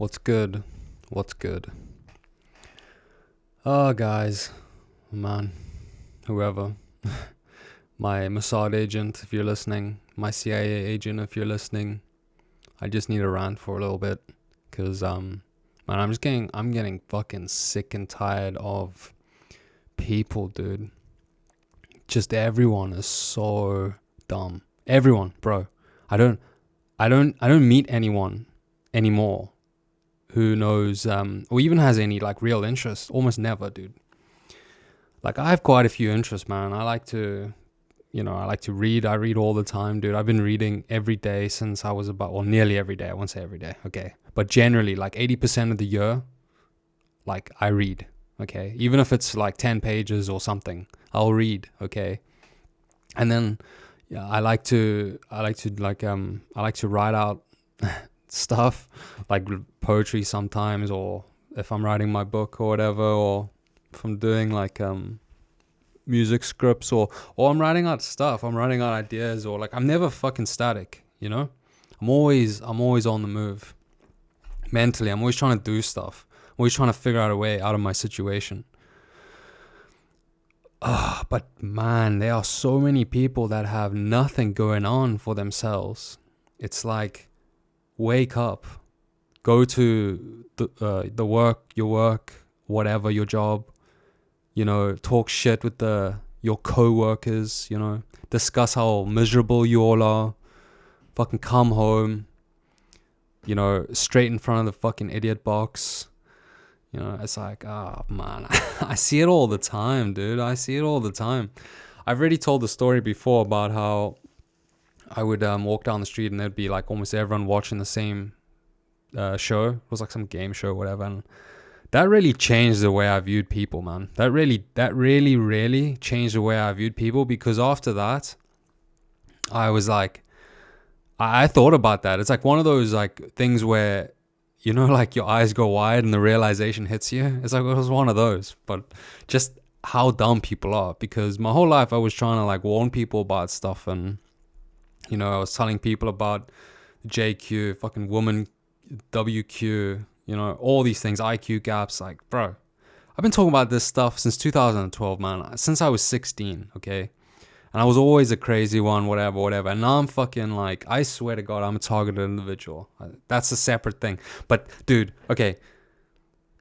What's good? What's good? Oh, guys, man, whoever. My Mossad agent, if you're listening. My CIA agent, if you're listening. I just need a rant for a little bit. Because, man, I'm getting fucking sick and tired of people, dude. Just everyone is so dumb. Everyone, bro. I don't meet anyone anymore who knows or even has any like real interest. Almost never, dude. Like, I have quite a few interests, man. I like to read. I read all the time, dude. I've been reading every day since I was nearly every day. I won't say every day, okay, but generally like 80% of the year, like, I read, okay, even if it's like 10 pages or something, I'll read, okay. And then yeah, I like to write out stuff like poetry sometimes, or if I'm writing my book or whatever, or if I'm doing like music scripts, or I'm writing out stuff, I'm writing out ideas, or like I'm never fucking static, you know. I'm always on the move mentally. I'm always trying to do stuff. I'm always trying to figure out a way out of my situation. But man, there are so many people that have nothing going on for themselves. It's like, wake up, go to the work, your work, whatever, your job, you know, talk shit with your co-workers, you know, discuss how miserable you all are, fucking come home, you know, straight in front of the fucking idiot box. You know, it's like, oh man, I see it all the time, dude. I see it all the time. I've already told the story before about how I would walk down the street and there'd be like almost everyone watching the same show. It was like some game show or whatever. And that really changed the way I viewed people, man. That really changed the way I viewed people, because after that, I was like, I thought about that. It's like one of those like things where, you know, like your eyes go wide and the realization hits you. It's like, it was one of those, but just how dumb people are. Because my whole life I was trying to like warn people about stuff, and, you know, I was telling people about JQ, fucking woman, WQ, you know, all these things, IQ gaps. Like, bro, I've been talking about this stuff since 2012, man. Since I was 16, okay? And I was always a crazy one, whatever. And now I'm fucking like, I swear to God, I'm a targeted individual. That's a separate thing. But, dude, okay.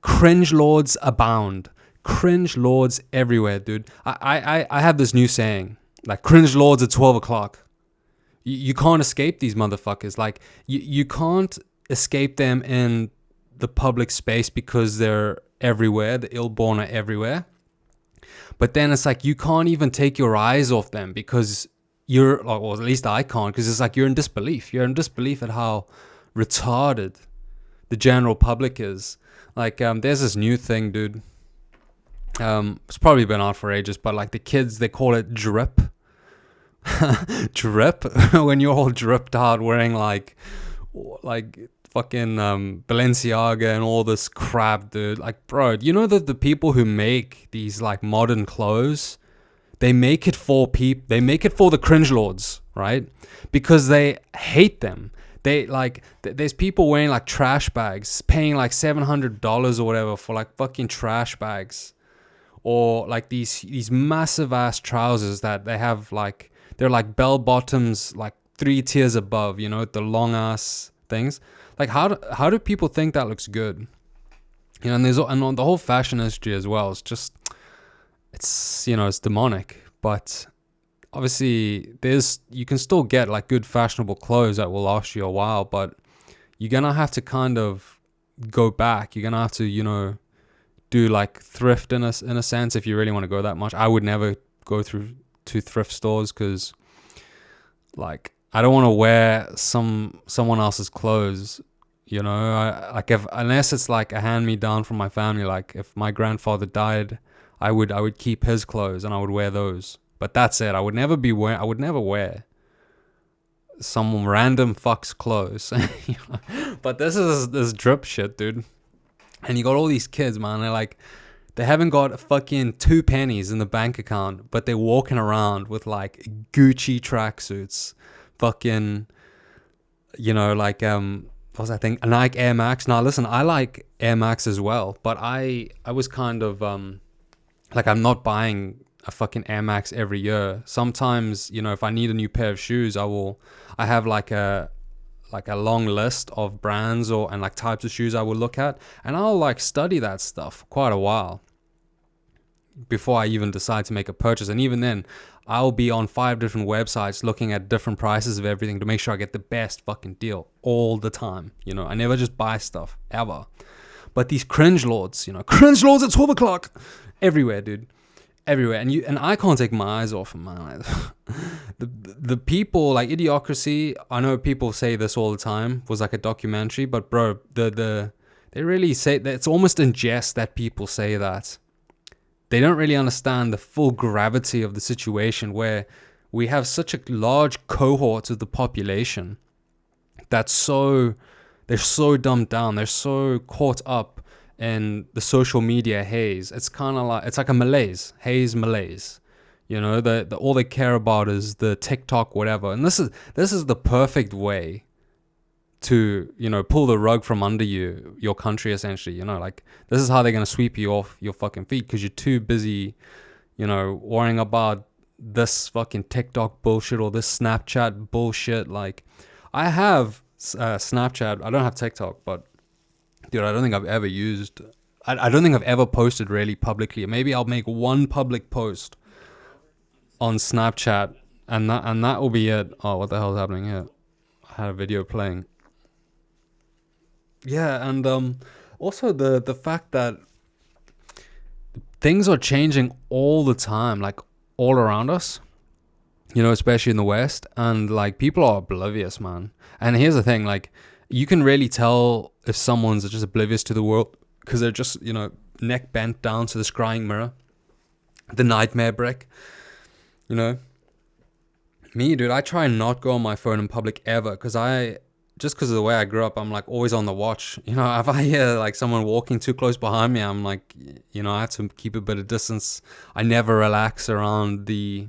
Cringe lords abound. Cringe lords everywhere, dude. I have this new saying, like, cringe lords at 12 o'clock. You can't escape these motherfuckers. Like, you can't escape them in the public space because they're everywhere. The ill-born are everywhere. But then it's like, you can't even take your eyes off them because you're, or at least I can't, because it's like you're in disbelief. You're in disbelief at how retarded the general public is. Like, there's this new thing, dude. It's probably been out for ages, but like the kids, they call it drip. Drip. When you're all dripped out wearing like fucking Balenciaga and all this crap, dude. Like, bro, you know that the people who make these like modern clothes, they make it for the cringe lords, right? Because they hate them. They like there's people wearing like trash bags, paying like $700 or whatever for like fucking trash bags, or like these massive ass trousers that they have, like, they're like bell bottoms, like 3 tiers above, you know, the long ass things. Like, how do people think that looks good? You know, and on the whole fashion industry as well. It's just, it's, you know, it's demonic. But obviously, you can still get like good fashionable clothes that will last you a while. But you're gonna have to kind of go back. You're gonna have to, you know, do like thrift in a sense, if you really want to go that much. I would never go to thrift stores because, like, I don't want to wear someone else's clothes, you know. Unless it's like a hand me down from my family. Like, if my grandfather died, I would keep his clothes and I would wear those. But that's it. I would never wear some random fuck's clothes. You know? But this is this drip shit, dude. And you got all these kids, man. They haven't got fucking 2 pennies in the bank account, but they're walking around with like Gucci tracksuits, fucking, you know, like what was I think? A Nike Air Max. Now listen, I like Air Max as well, but I was kind of like, I'm not buying a fucking Air Max every year. Sometimes, you know, if I need a new pair of shoes, I have like a long list of brands and like types of shoes I will look at, and I'll like study that stuff quite a while before I even decide to make a purchase. And even then, I'll be on 5 different websites looking at different prices of everything to make sure I get the best fucking deal all the time. You know, I never just buy stuff, ever. But these Cringelords, you know, Cringelords at 12 o'clock, everywhere, dude. Everywhere. And I can't take my eyes off them, man. The people, like Idiocracy, I know people say this all the time, was like a documentary, but bro, they really say that it's almost in jest that people say that. They don't really understand the full gravity of the situation, where we have such a large cohort of the population they're so dumbed down, they're so caught up in the social media haze. It's kind of like, it's like a malaise, malaise. You know, all they care about is the TikTok whatever. And this is the perfect way to, you know, pull the rug from under your country, essentially. You know, like, this is how they're going to sweep you off your fucking feet, because you're too busy, you know, worrying about this fucking TikTok bullshit or this Snapchat bullshit. Like, I have Snapchat. I don't have TikTok, but dude, I don't think I've ever used, I don't think I've ever posted really publicly. Maybe I'll make one public post on Snapchat, and that will be it. Oh, what the hell is happening here? I had a video playing. Yeah, and also the fact that things are changing all the time, like all around us, you know, especially in the West, and like people are oblivious, man. And here's the thing, like, you can really tell if someone's just oblivious to the world because they're just, you know, neck bent down to the scrying mirror, the nightmare brick. You know, me, dude, I try and not go on my phone in public ever, because because of the way I grew up, I'm like always on the watch. You know, if I hear like someone walking too close behind me, I'm like, you know, I have to keep a bit of distance. I never relax around the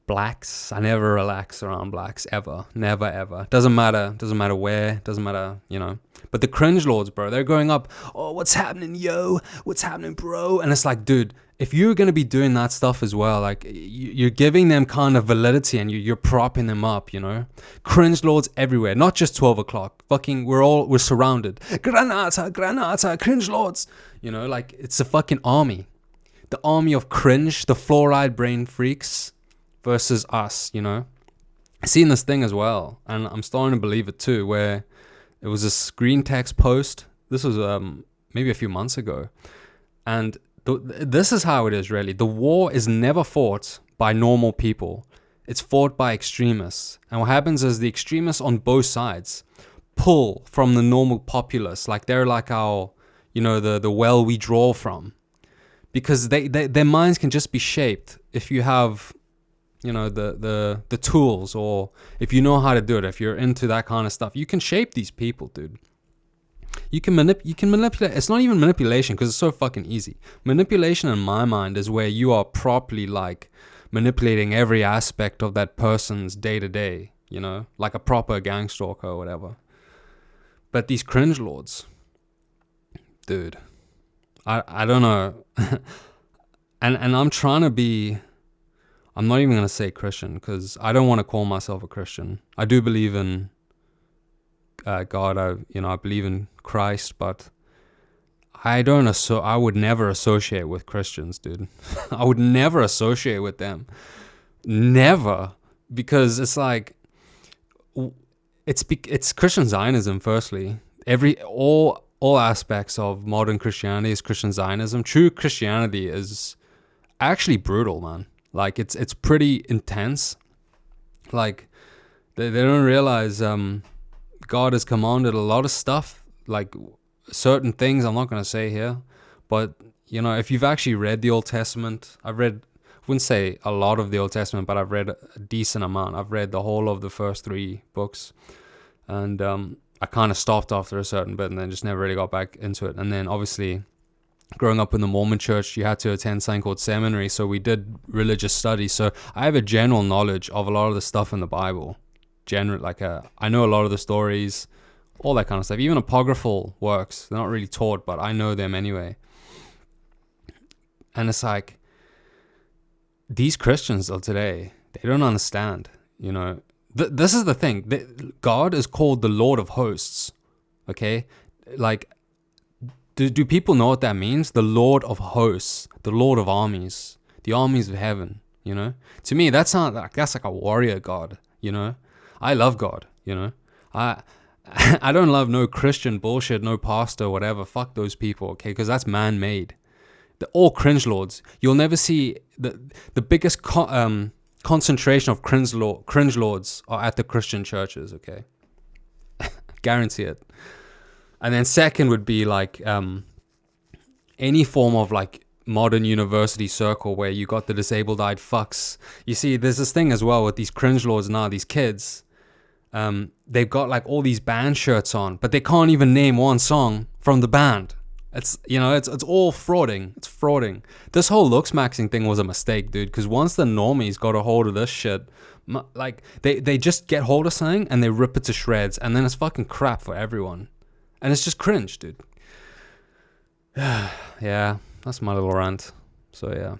blacks. I never relax around blacks, ever. Never, ever. Doesn't matter where, doesn't matter, you know. But the Cringelords, bro, they're going up, oh, what's happening, yo? What's happening, bro? And it's like, dude, if you're going to be doing that stuff as well, like, you're giving them kind of validity, and you're propping them up, you know? Cringelords everywhere, not just 12 o'clock. Fucking, we're surrounded. Granata, Cringelords. You know, like, it's a fucking army. The army of cringe, the fluoride brain freaks versus us, you know? I've seen this thing as well, and I'm starting to believe it too, where it was a screen text post. This was maybe a few months ago. And this is how it is, really. The war is never fought by normal people. It's fought by extremists. And what happens is the extremists on both sides pull from the normal populace. Like, they're like our, you know, the well we draw from. Because their minds can just be shaped if you have, you know, the tools, or if you know how to do it, if you're into that kind of stuff, you can shape these people, dude. You can manipulate. It's not even manipulation, because it's so fucking easy. Manipulation, in my mind, is where you are properly like manipulating every aspect of that person's day to day, you know, like a proper gang stalker or whatever. But these Cringelords, dude, I don't know. and I'm trying to be, I'm not even going to say Christian, because I don't want to call myself a Christian. I do believe in God. I believe in Christ, but I would never associate with Christians, dude. I would never associate with them. Never. Because it's like, it's Christian Zionism, firstly. All aspects of modern Christianity is Christian Zionism. True Christianity is actually brutal, man. Like, it's pretty intense. Like, they don't realize God has commanded a lot of stuff, like certain things I'm not going to say here. But, you know, if you've actually read the Old Testament, I wouldn't say a lot of the Old Testament, but I've read a decent amount. I've read the whole of the first 3 books. And I kind of stopped after a certain bit and then just never really got back into it. And then obviously, growing up in the Mormon church, you had to attend something called seminary, so we did religious studies. So I have a general knowledge of a lot of the stuff in the Bible. I know a lot of the stories, all that kind of stuff. Even apocryphal works, they're not really taught, but I know them anyway. And it's like, these Christians of today, they don't understand, you know. This is the thing. God is called the Lord of hosts, okay? Like, do people know what that means? The Lord of hosts, the Lord of armies, the armies of heaven, you know? To me, that's like a warrior God, you know? I love God, you know? I don't love no Christian bullshit, no pastor, whatever. Fuck those people, okay? Because that's man-made. They're all cringelords. You'll never see the biggest concentration of cringelords are at the Christian churches, okay? Guarantee it. And then second would be like any form of like modern university circle where you got the disabled-eyed fucks. You see, there's this thing as well with these cringelords now, these kids. They've got like all these band shirts on, but they can't even name one song from the band. It's, you know, it's all frauding. It's frauding. This whole looks maxing thing was a mistake, dude, because once the normies got a hold of this shit, like they just get hold of something and they rip it to shreds, and then it's fucking crap for everyone. And it's just cringe, dude. Yeah, that's my little rant. So yeah.